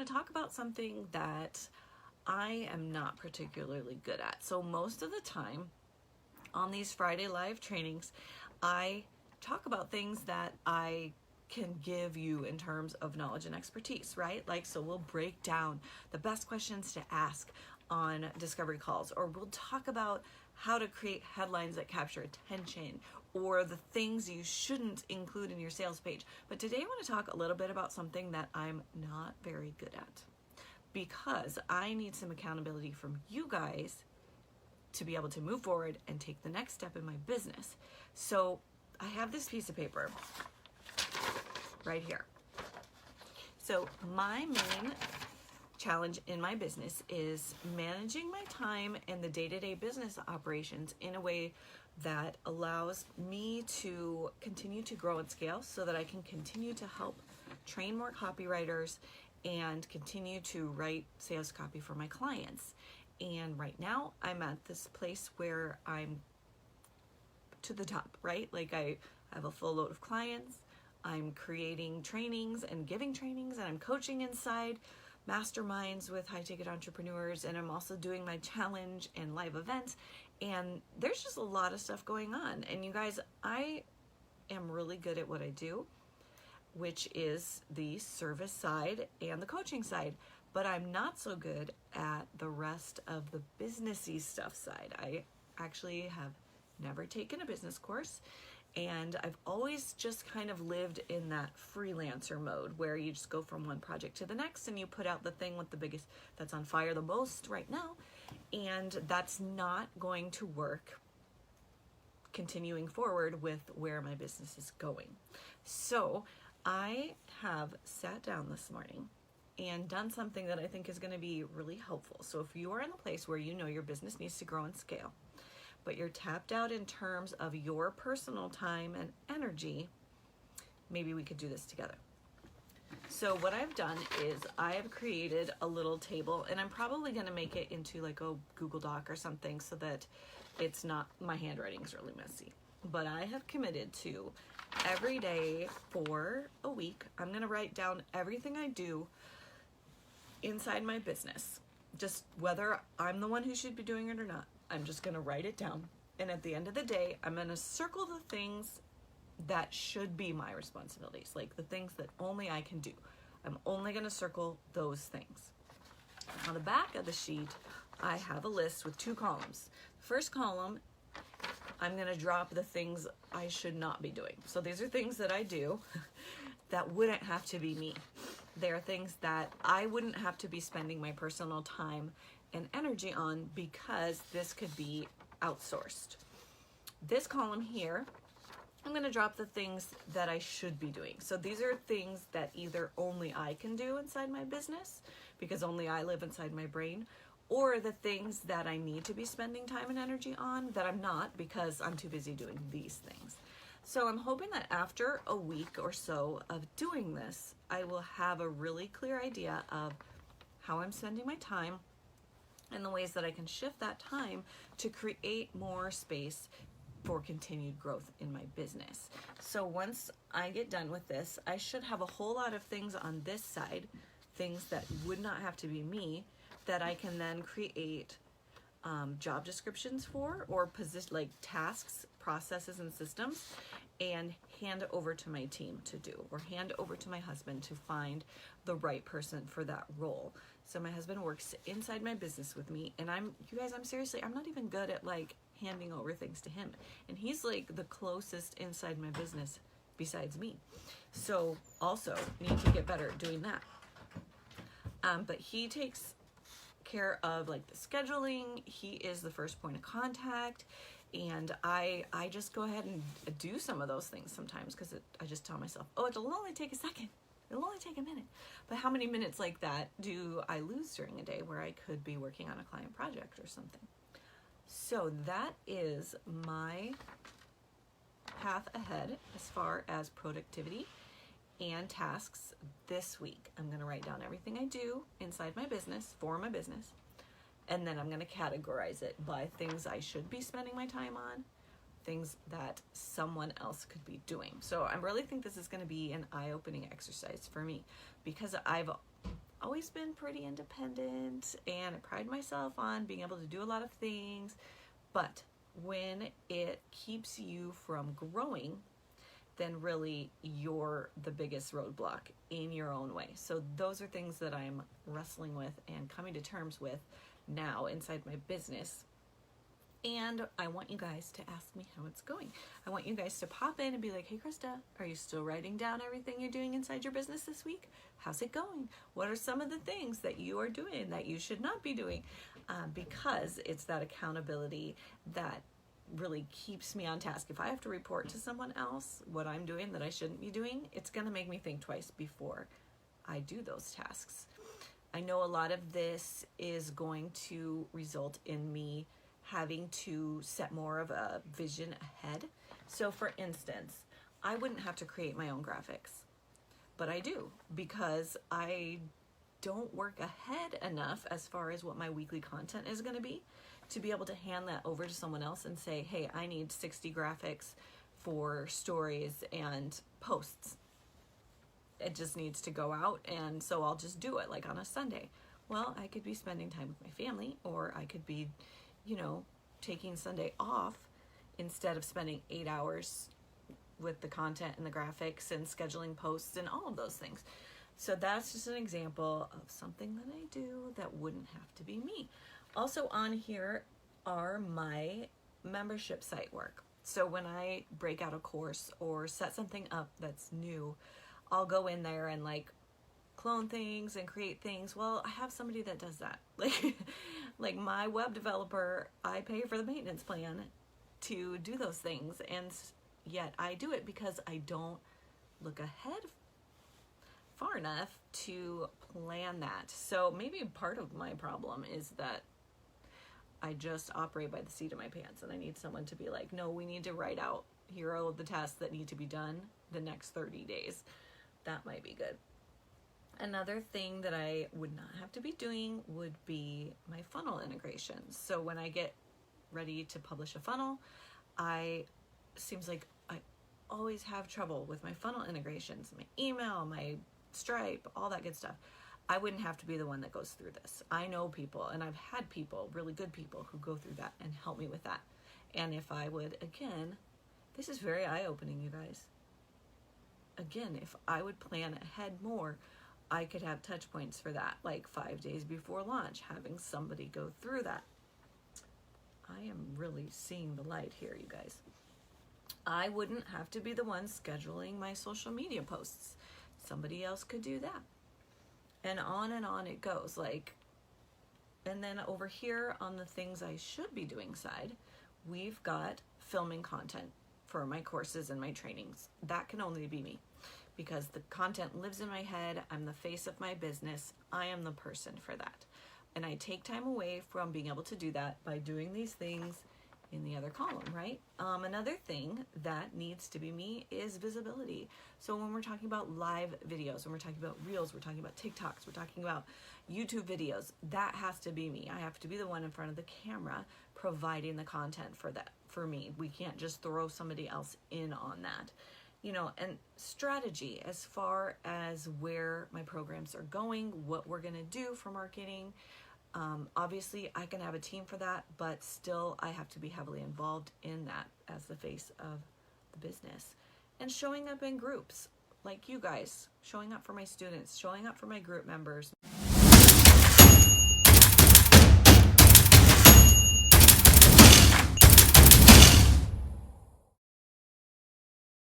to talk about something that I am not particularly good at. So most of the time on these Friday live trainings, I talk about things that I can give you in terms of knowledge and expertise, right? Like, so we'll break down the best questions to ask on discovery calls, or we'll talk about how to create headlines that capture attention, or the things you shouldn't include in your sales page. But today I want to talk a little bit about something that I'm not very good at, because I need some accountability from you guys to be able to move forward and take the next step in my business. So I have this piece of paper right here. So my main challenge in my business is managing my time and the day-to-day business operations in a way that allows me to continue to grow and scale so that I can continue to help train more copywriters and continue to write sales copy for my clients. And right now I'm at this place where I'm to the top, right? Like I have a full load of clients. I'm creating trainings and giving trainings, and I'm coaching inside masterminds with high ticket entrepreneurs, and I'm also doing my challenge and live events, and there's just a lot of stuff going on. And you guys, I am really good at what I do, which is the service side and the coaching side, but I'm not so good at the rest of the businessy stuff side. I actually have never taken a business course, and I've always just kind of lived in that freelancer mode where you just go from one project to the next and you put out the thing with the biggest, that's on fire the most right now. And that's not going to work continuing forward with where my business is going. So I have sat down this morning and done something that I think is going to be really helpful. So if you are in a place where you know your business needs to grow and scale, but you're tapped out in terms of your personal time and energy, maybe we could do this together. So what I've done is I have created a little table, and I'm probably going to make it into like a Google Doc or something so that it's not, my handwriting's really messy. But I have committed to every day for a week, I'm going to write down everything I do inside my business, just whether I'm the one who should be doing it or not. I'm just going to write it down. And at the end of the day, I'm going to circle the things that should be my responsibilities, like the things that only I can do. I'm only going to circle those things. On the back of the sheet, I have a list with 2 columns. The first column, I'm going to drop the things I should not be doing. So these are things that I do that wouldn't have to be me. They're things that I wouldn't have to be spending my personal time and energy on because this could be outsourced. This column here, I'm going to drop the things that I should be doing. So these are things that either only I can do inside my business because only I live inside my brain, or the things that I need to be spending time and energy on that I'm not because I'm too busy doing these things. So I'm hoping that after a week or so of doing this, I will have a really clear idea of how I'm spending my time and the ways that I can shift that time to create more space for continued growth in my business. So once I get done with this, I should have a whole lot of things on this side, things that would not have to be me, that I can then create job descriptions for, or position like tasks, processes, and systems, and hand over to my team to do, or hand over to my husband to find the right person for that role. So my husband works inside my business with me, and I'm seriously, I'm not even good at like handing over things to him. And he's like the closest inside my business besides me. So also need to get better at doing that. But he takes care of like the scheduling. He is the first point of contact. And I just go ahead and do some of those things sometimes because I just tell myself, oh, it'll only take a second. It'll only take a minute. But how many minutes like that do I lose during a day where I could be working on a client project or something? So that is my path ahead as far as productivity and tasks this week. I'm going to write down everything I do inside my business for my business. And then I'm going to categorize it by things I should be spending my time on, things that someone else could be doing. So I really think this is going to be an eye-opening exercise for me because I've always been pretty independent and I pride myself on being able to do a lot of things. But when it keeps you from growing, then really you're the biggest roadblock in your own way. So those are things that I'm wrestling with and coming to terms with now inside my business. And I want you guys to ask me how it's going. I want you guys to pop in and be like, hey, Krista, are you still writing down everything you're doing inside your business this week? How's it going? What are some of the things that you are doing that you should not be doing? Because it's that accountability that really keeps me on task. If I have to report to someone else what I'm doing that I shouldn't be doing, it's going to make me think twice before I do those tasks. I know a lot of this is going to result in me having to set more of a vision ahead. So for instance, I wouldn't have to create my own graphics, but I do because I don't work ahead enough as far as what my weekly content is going to be able to hand that over to someone else and say, hey, I need 60 graphics for stories and posts. It just needs to go out, and so I'll just do it like on a Sunday. Well, I could be spending time with my family, or I could be, taking Sunday off instead of spending 8 hours with the content and the graphics and scheduling posts and all of those things. So that's just an example of something that I do that wouldn't have to be me. Also on here are my membership site work. So when I break out a course or set something up that's new, I'll go in there and clone things and create things. Well, I have somebody that does that. Like my web developer, I pay for the maintenance plan to do those things, and yet I do it because I don't look ahead far enough to plan that. So maybe part of my problem is that I just operate by the seat of my pants, and I need someone to be like, no, we need to write out, here are all of the tasks that need to be done the next 30 days. That might be good. Another thing that I would not have to be doing would be my funnel integrations. So when I get ready to publish a funnel, seems like I always have trouble with my funnel integrations, my email, my Stripe, all that good stuff. I wouldn't have to be the one that goes through this. I know people, and I've had people, really good people, who go through that and help me with that. And if I would, again, this is very eye-opening, you guys. Again, if I would plan ahead more, I could have touch points for that, like 5 days before launch, having somebody go through that. I am really seeing the light here, you guys. I wouldn't have to be the one scheduling my social media posts. Somebody else could do that. And on it goes. And then over here on the things I should be doing side, we've got filming content for my courses and my trainings. That can only be me, because the content lives in my head. I'm the face of my business. I am the person for that. And I take time away from being able to do that by doing these things in the other column, right? Another thing that needs to be me is visibility. So when we're talking about live videos, when we're talking about reels, we're talking about TikToks, we're talking about YouTube videos, that has to be me. I have to be the one in front of the camera providing the content for that, for me. We can't just throw somebody else in on that. And strategy as far as where my programs are going, what we're going to do for marketing. Obviously, I can have a team for that, but still I have to be heavily involved in that as the face of the business. And showing up in groups like you guys, showing up for my students, showing up for my group members.